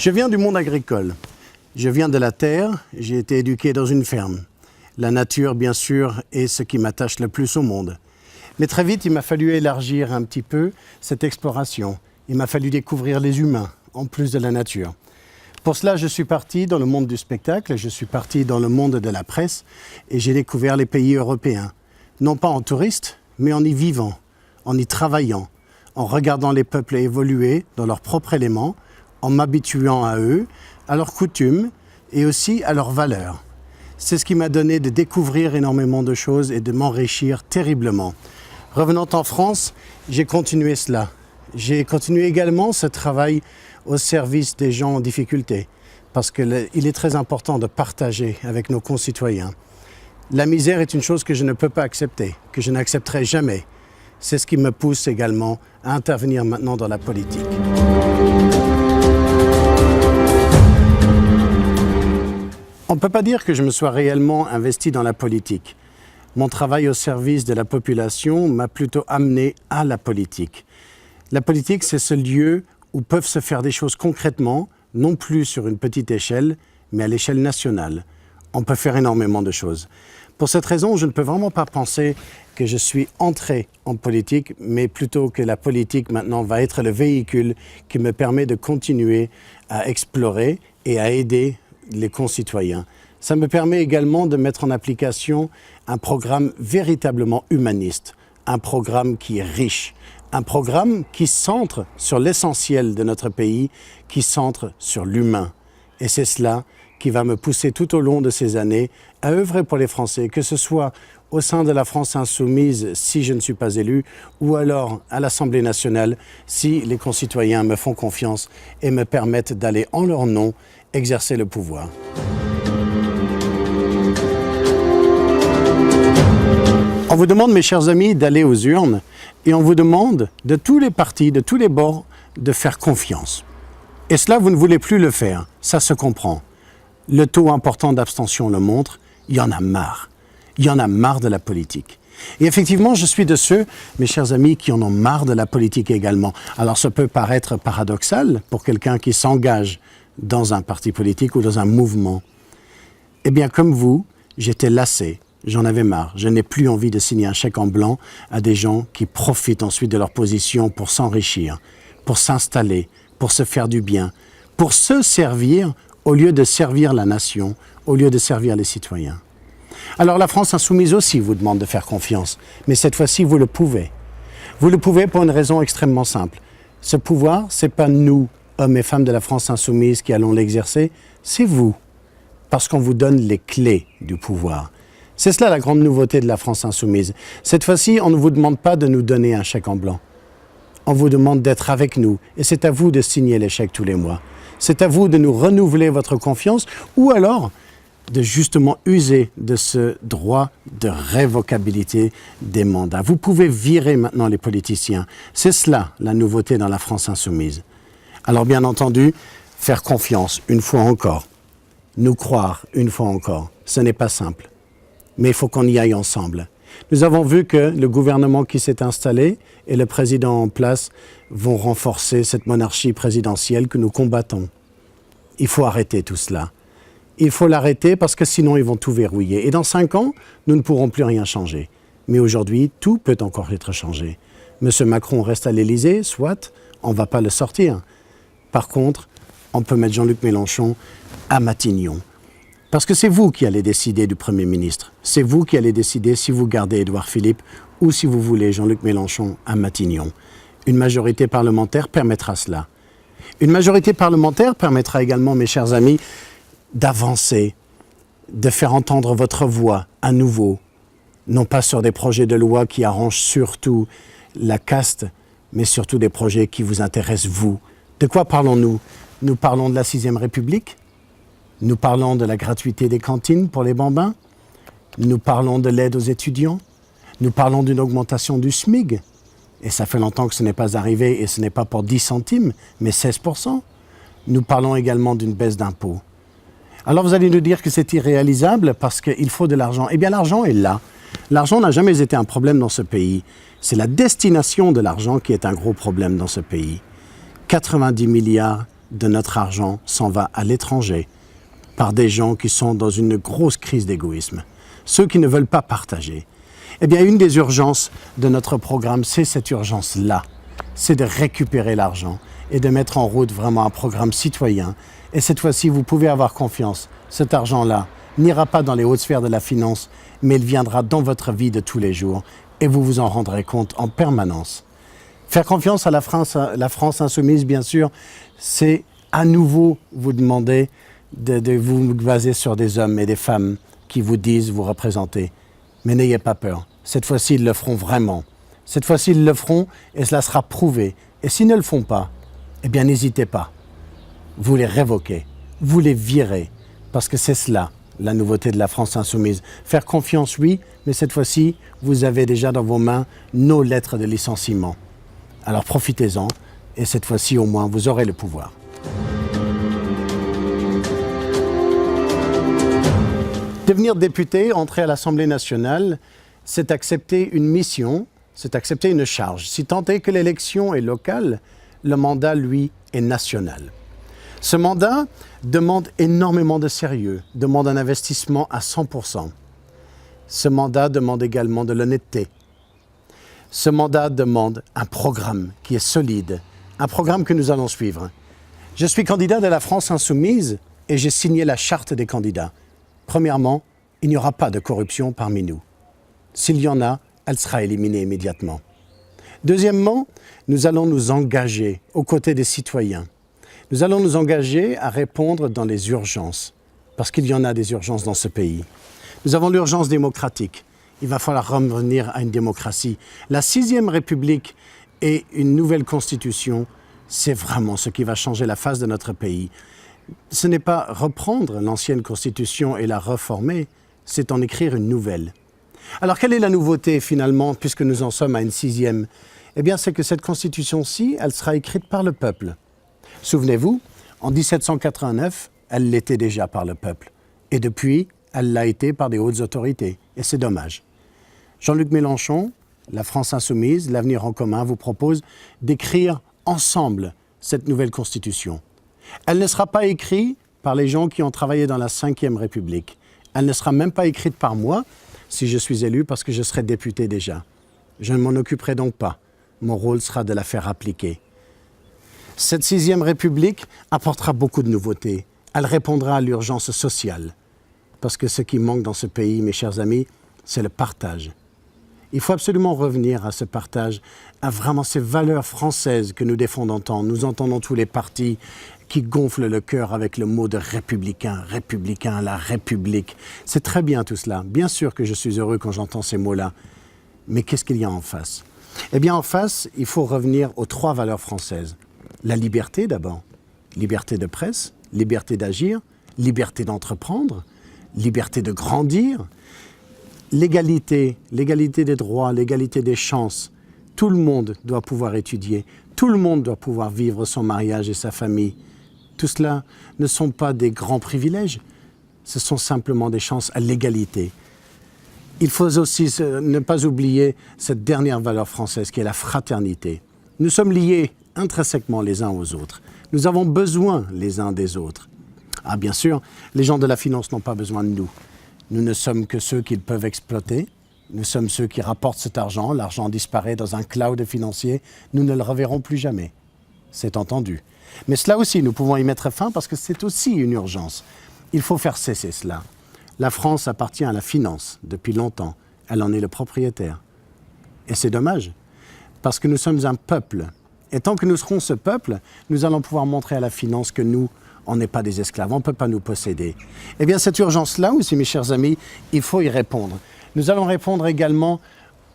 Je viens du monde agricole. Je viens de la terre, j'ai été éduqué dans une ferme. La nature, bien sûr, est ce qui m'attache le plus au monde. Mais très vite, il m'a fallu élargir un petit peu cette exploration. Il m'a fallu découvrir les humains, en plus de la nature. Pour cela, je suis parti dans le monde du spectacle, je suis parti dans le monde de la presse et j'ai découvert les pays européens. Non pas en touriste, mais en y vivant, en y travaillant, en regardant les peuples évoluer dans leurs propres éléments, en m'habituant à eux, à leurs coutumes et aussi à leurs valeurs. C'est ce qui m'a donné de découvrir énormément de choses et de m'enrichir terriblement. Revenant en France, j'ai continué cela. J'ai continué également ce travail au service des gens en difficulté, parce qu'il est très important de partager avec nos concitoyens. La misère est une chose que je ne peux pas accepter, que je n'accepterai jamais. C'est ce qui me pousse également à intervenir maintenant dans la politique. On ne peut pas dire que je me sois réellement investi dans la politique. Mon travail au service de la population m'a plutôt amené à la politique. La politique, c'est ce lieu où peuvent se faire des choses concrètement, non plus sur une petite échelle, mais à l'échelle nationale. On peut faire énormément de choses. Pour cette raison, je ne peux vraiment pas penser que je suis entré en politique, mais plutôt que la politique maintenant va être le véhicule qui me permet de continuer à explorer et à aider les concitoyens. Ça me permet également de mettre en application un programme véritablement humaniste, un programme qui est riche, un programme qui centre sur l'essentiel de notre pays, qui centre sur l'humain. Et c'est cela qui va me pousser tout au long de ces années à œuvrer pour les Français, que ce soit au sein de la France insoumise si je ne suis pas élu, ou alors à l'Assemblée nationale si les concitoyens me font confiance et me permettent d'aller en leur nom exercer le pouvoir. On vous demande, mes chers amis, d'aller aux urnes et on vous demande de tous les partis, de tous les bords, de faire confiance. Et cela, vous ne voulez plus le faire, ça se comprend. Le taux important d'abstention le montre, il y en a marre. Il y en a marre de la politique. Et effectivement, je suis de ceux, mes chers amis, qui en ont marre de la politique également. Alors ça peut paraître paradoxal pour quelqu'un qui s'engage dans un parti politique ou dans un mouvement. Eh bien, comme vous, j'étais lassé, j'en avais marre. Je n'ai plus envie de signer un chèque en blanc à des gens qui profitent ensuite de leur position pour s'enrichir, pour s'installer, pour se faire du bien, pour se servir au lieu de servir la nation, au lieu de servir les citoyens. Alors la France insoumise aussi vous demande de faire confiance, mais cette fois-ci, vous le pouvez. Vous le pouvez pour une raison extrêmement simple. Ce pouvoir, ce n'est pas nous, hommes et femmes de la France insoumise, qui allons l'exercer, c'est vous, parce qu'on vous donne les clés du pouvoir. C'est cela la grande nouveauté de la France insoumise. Cette fois-ci, on ne vous demande pas de nous donner un chèque en blanc. On vous demande d'être avec nous, et c'est à vous de signer les chèques tous les mois. C'est à vous de nous renouveler votre confiance, ou alors de justement user de ce droit de révocabilité des mandats. Vous pouvez virer maintenant les politiciens. C'est cela la nouveauté dans la France insoumise. Alors bien entendu, faire confiance une fois encore, nous croire une fois encore, ce n'est pas simple. Mais il faut qu'on y aille ensemble. Nous avons vu que le gouvernement qui s'est installé et le président en place vont renforcer cette monarchie présidentielle que nous combattons. Il faut arrêter tout cela. Il faut l'arrêter parce que sinon ils vont tout verrouiller. Et dans 5 ans, nous ne pourrons plus rien changer. Mais aujourd'hui, tout peut encore être changé. Monsieur Macron reste à l'Élysée, soit, on ne va pas le sortir. Par contre, on peut mettre Jean-Luc Mélenchon à Matignon. Parce que c'est vous qui allez décider du Premier ministre. C'est vous qui allez décider si vous gardez Édouard Philippe ou si vous voulez Jean-Luc Mélenchon à Matignon. Une majorité parlementaire permettra cela. Une majorité parlementaire permettra également, mes chers amis, d'avancer, de faire entendre votre voix à nouveau, non pas sur des projets de loi qui arrangent surtout la caste, mais surtout des projets qui vous intéressent vous. De quoi parlons-nous? Nous parlons de la 6e République, nous parlons de la gratuité des cantines pour les bambins, nous parlons de l'aide aux étudiants, nous parlons d'une augmentation du SMIG, et ça fait longtemps que ce n'est pas arrivé, et ce n'est pas pour 10 centimes, mais 16%. Nous parlons également d'une baisse d'impôts. Alors vous allez nous dire que c'est irréalisable parce qu'il faut de l'argent. Eh bien l'argent est là. L'argent n'a jamais été un problème dans ce pays. C'est la destination de l'argent qui est un gros problème dans ce pays. 90 milliards de notre argent s'en va à l'étranger par des gens qui sont dans une grosse crise d'égoïsme, ceux qui ne veulent pas partager. Eh bien, une des urgences de notre programme, c'est cette urgence-là. C'est de récupérer l'argent et de mettre en route vraiment un programme citoyen. Et cette fois-ci, vous pouvez avoir confiance. Cet argent-là n'ira pas dans les hautes sphères de la finance, mais il viendra dans votre vie de tous les jours et vous vous en rendrez compte en permanence. Faire confiance à la France insoumise, bien sûr, c'est à nouveau vous demander de vous baser sur des hommes et des femmes qui vous disent vous représenter. Mais n'ayez pas peur. Cette fois-ci, ils le feront vraiment. Cette fois-ci, ils le feront et cela sera prouvé. Et s'ils ne le font pas, eh bien, n'hésitez pas. Vous les révoquez, vous les virez, parce que c'est cela, la nouveauté de la France insoumise. Faire confiance, oui, mais cette fois-ci, vous avez déjà dans vos mains nos lettres de licenciement. Alors profitez-en, et cette fois-ci, au moins, vous aurez le pouvoir. Devenir député, entrer à l'Assemblée nationale, c'est accepter une mission, c'est accepter une charge. Si tant est que l'élection est locale, le mandat, lui, est national. Ce mandat demande énormément de sérieux, demande un investissement à 100%. Ce mandat demande également de l'honnêteté. Ce mandat demande un programme qui est solide, un programme que nous allons suivre. Je suis candidat de la France insoumise et j'ai signé la charte des candidats. Premièrement, il n'y aura pas de corruption parmi nous. S'il y en a, elle sera éliminée immédiatement. Deuxièmement, nous allons nous engager aux côtés des citoyens. Nous allons nous engager à répondre dans les urgences, parce qu'il y en a des urgences dans ce pays. Nous avons l'urgence démocratique. Il va falloir revenir à une démocratie. La 6e République et une nouvelle constitution, c'est vraiment ce qui va changer la face de notre pays. Ce n'est pas reprendre l'ancienne constitution et la reformer, c'est en écrire une nouvelle. Alors, quelle est la nouveauté finalement, puisque nous en sommes à une 6e? Eh bien, c'est que cette constitution-ci, elle sera écrite par le peuple. Souvenez-vous, en 1789, elle l'était déjà par le peuple. Et depuis, elle l'a été par des hautes autorités. Et c'est dommage. Jean-Luc Mélenchon, la France insoumise, l'Avenir en commun, vous propose d'écrire ensemble cette nouvelle constitution. Elle ne sera pas écrite par les gens qui ont travaillé dans la 5e République. Elle ne sera même pas écrite par moi, si je suis élu, parce que je serai député déjà. Je ne m'en occuperai donc pas. Mon rôle sera de la faire appliquer. Cette 6e République apportera beaucoup de nouveautés. Elle répondra à l'urgence sociale. Parce que ce qui manque dans ce pays, mes chers amis, c'est le partage. Il faut absolument revenir à ce partage, à vraiment ces valeurs françaises que nous défendons tant. Nous entendons tous les partis qui gonflent le cœur avec le mot de républicain, républicain, la République. C'est très bien tout cela. Bien sûr que je suis heureux quand j'entends ces mots-là. Mais qu'est-ce qu'il y a en face? Eh bien, en face, il faut revenir aux 3 valeurs françaises. La liberté d'abord. Liberté de presse, liberté d'agir, liberté d'entreprendre, liberté de grandir, l'égalité, l'égalité des droits, l'égalité des chances. Tout le monde doit pouvoir étudier, tout le monde doit pouvoir vivre son mariage et sa famille. Tout cela ne sont pas des grands privilèges, ce sont simplement des chances à l'égalité. Il faut aussi ne pas oublier cette dernière valeur française qui est la fraternité. Nous sommes liés intrinsèquement les uns aux autres. Nous avons besoin les uns des autres. Ah, bien sûr, les gens de la finance n'ont pas besoin de nous. Nous ne sommes que ceux qu'ils peuvent exploiter. Nous sommes ceux qui rapportent cet argent. L'argent disparaît dans un cloud financier. Nous ne le reverrons plus jamais. C'est entendu. Mais cela aussi, nous pouvons y mettre fin parce que c'est aussi une urgence. Il faut faire cesser cela. La France appartient à la finance depuis longtemps. Elle en est le propriétaire. Et c'est dommage, parce que nous sommes un peuple. Et tant que nous serons ce peuple, nous allons pouvoir montrer à la finance que nous, on n'est pas des esclaves, on ne peut pas nous posséder. Eh bien, cette urgence-là aussi, mes chers amis, il faut y répondre. Nous allons répondre également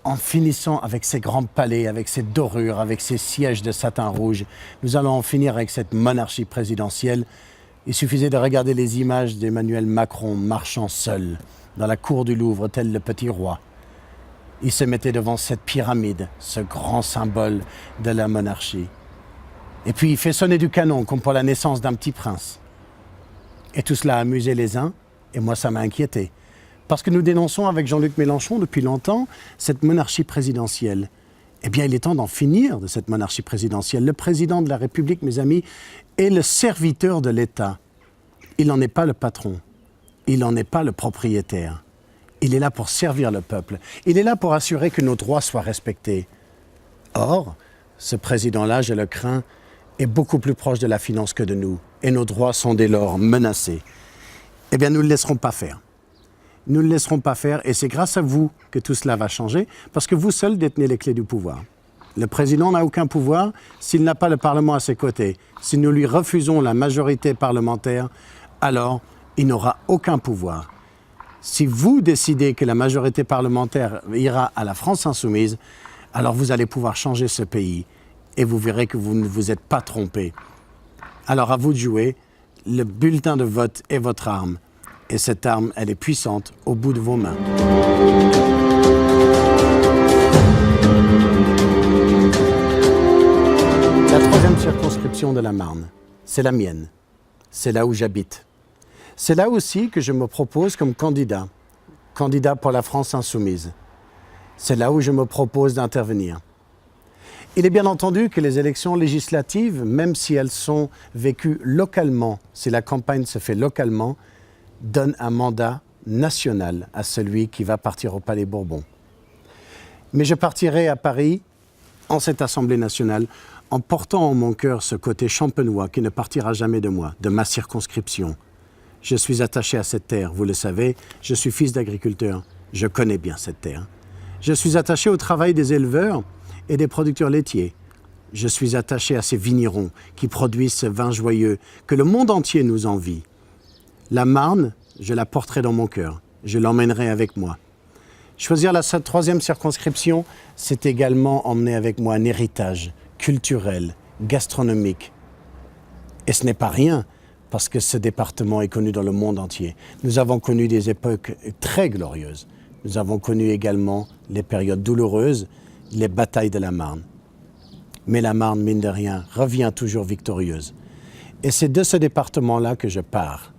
en finissant avec ces grands palais, avec ces dorures, avec ces sièges de satin rouge. Nous allons en finir avec cette monarchie présidentielle. Il suffisait de regarder les images d'Emmanuel Macron marchant seul dans la cour du Louvre, tel le petit roi. Il se mettait devant cette pyramide, ce grand symbole de la monarchie. Et puis il fait sonner du canon, comme pour la naissance d'un petit prince. Et tout cela a amusé les uns, et moi ça m'a inquiété. Parce que nous dénonçons avec Jean-Luc Mélenchon depuis longtemps cette monarchie présidentielle. Eh bien, il est temps d'en finir de cette monarchie présidentielle. Le président de la République, mes amis, est le serviteur de l'État. Il n'en est pas le patron. Il n'en est pas le propriétaire. Il est là pour servir le peuple. Il est là pour assurer que nos droits soient respectés. Or, ce président-là, je le crains, est beaucoup plus proche de la finance que de nous. Et nos droits sont dès lors menacés. Eh bien, nous ne le laisserons pas faire. Nous ne le laisserons pas faire et c'est grâce à vous que tout cela va changer parce que vous seuls détenez les clés du pouvoir. Le président n'a aucun pouvoir s'il n'a pas le Parlement à ses côtés. Si nous lui refusons la majorité parlementaire, alors il n'aura aucun pouvoir. Si vous décidez que la majorité parlementaire ira à la France insoumise, alors vous allez pouvoir changer ce pays et vous verrez que vous ne vous êtes pas trompé. Alors à vous de jouer, le bulletin de vote est votre arme. Et cette arme, elle est puissante au bout de vos mains. La troisième circonscription de la Marne, c'est la mienne. C'est là où j'habite. C'est là aussi que je me propose comme candidat pour la France insoumise. C'est là où je me propose d'intervenir. Il est bien entendu que les élections législatives, même si elles sont vécues localement, si la campagne se fait localement, donne un mandat national à celui qui va partir au Palais Bourbon. Mais je partirai à Paris, en cette Assemblée nationale, en portant en mon cœur ce côté champenois qui ne partira jamais de moi, de ma circonscription. Je suis attaché à cette terre, vous le savez, je suis fils d'agriculteur, je connais bien cette terre. Je suis attaché au travail des éleveurs et des producteurs laitiers. Je suis attaché à ces vignerons qui produisent ce vin joyeux que le monde entier nous envie. La Marne, je la porterai dans mon cœur. Je l'emmènerai avec moi. Choisir la troisième circonscription, c'est également emmener avec moi un héritage culturel, gastronomique. Et ce n'est pas rien, parce que ce département est connu dans le monde entier. Nous avons connu des époques très glorieuses. Nous avons connu également les périodes douloureuses, les batailles de la Marne. Mais la Marne, mine de rien, revient toujours victorieuse. Et c'est de ce département-là que je pars.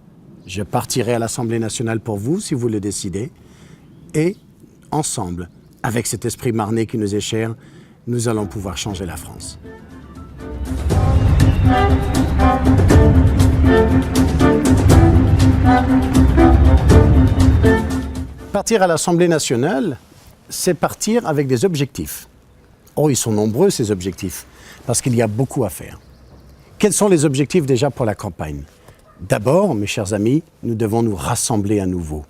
Je partirai à l'Assemblée nationale pour vous, si vous le décidez. Et ensemble, avec cet esprit marnais qui nous est cher, nous allons pouvoir changer la France. Partir à l'Assemblée nationale, c'est partir avec des objectifs. Oh, ils sont nombreux ces objectifs, parce qu'il y a beaucoup à faire. Quels sont les objectifs déjà pour la campagne ? D'abord, mes chers amis, nous devons nous rassembler à nouveau.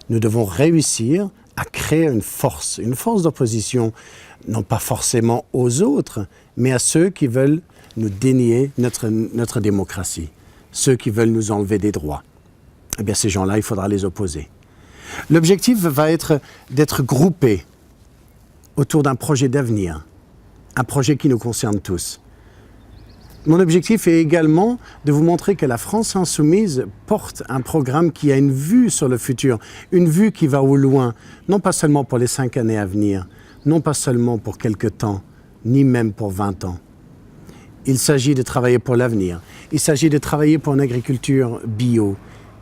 Nous devons réussir à créer une force d'opposition, non pas forcément aux autres, mais à ceux qui veulent nous dénier notre démocratie, ceux qui veulent nous enlever des droits. Eh bien, ces gens-là, il faudra les opposer. L'objectif va être d'être groupés autour d'un projet d'avenir, un projet qui nous concerne tous. Mon objectif est également de vous montrer que la France insoumise porte un programme qui a une vue sur le futur, une vue qui va au loin, non pas seulement pour les 5 années à venir, non pas seulement pour quelques temps, ni même pour 20 ans. Il s'agit de travailler pour l'avenir, il s'agit de travailler pour une agriculture bio,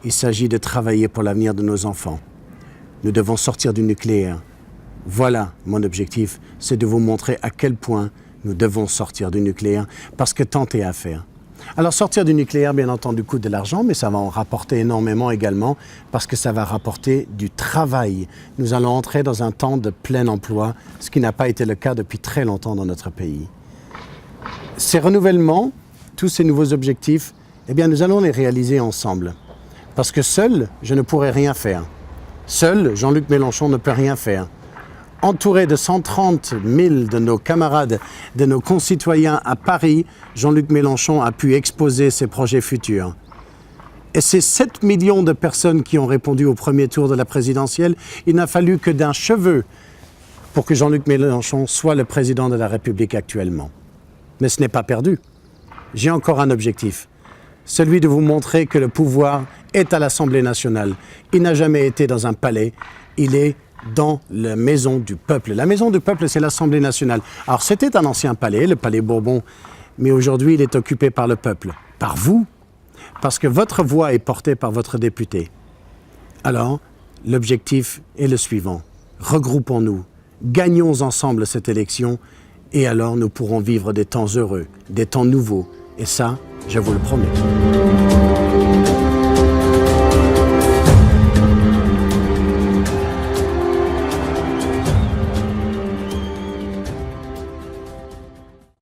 il s'agit de travailler pour l'avenir de nos enfants. Nous devons sortir du nucléaire. Voilà mon objectif, c'est de vous montrer à quel point nous devons sortir du nucléaire parce que tant est à faire. Alors sortir du nucléaire, bien entendu, coûte de l'argent, mais ça va en rapporter énormément également parce que ça va rapporter du travail. Nous allons entrer dans un temps de plein emploi, ce qui n'a pas été le cas depuis très longtemps dans notre pays. Ces renouvellements, tous ces nouveaux objectifs, eh bien nous allons les réaliser ensemble. Parce que seul, je ne pourrai rien faire. Seul, Jean-Luc Mélenchon ne peut rien faire. Entouré de 130 000 de nos camarades, de nos concitoyens à Paris, Jean-Luc Mélenchon a pu exposer ses projets futurs. Et ces 7 millions de personnes qui ont répondu au premier tour de la présidentielle, il n'a fallu que d'un cheveu pour que Jean-Luc Mélenchon soit le président de la République actuellement. Mais ce n'est pas perdu. J'ai encore un objectif, celui de vous montrer que le pouvoir est à l'Assemblée nationale. Il n'a jamais été dans un palais, il est dans la maison du peuple. La maison du peuple, c'est l'Assemblée nationale. Alors, c'était un ancien palais, le palais Bourbon, mais aujourd'hui, il est occupé par le peuple, par vous, parce que votre voix est portée par votre député. Alors, l'objectif est le suivant. Regroupons-nous, gagnons ensemble cette élection et alors nous pourrons vivre des temps heureux, des temps nouveaux. Et ça, je vous le promets.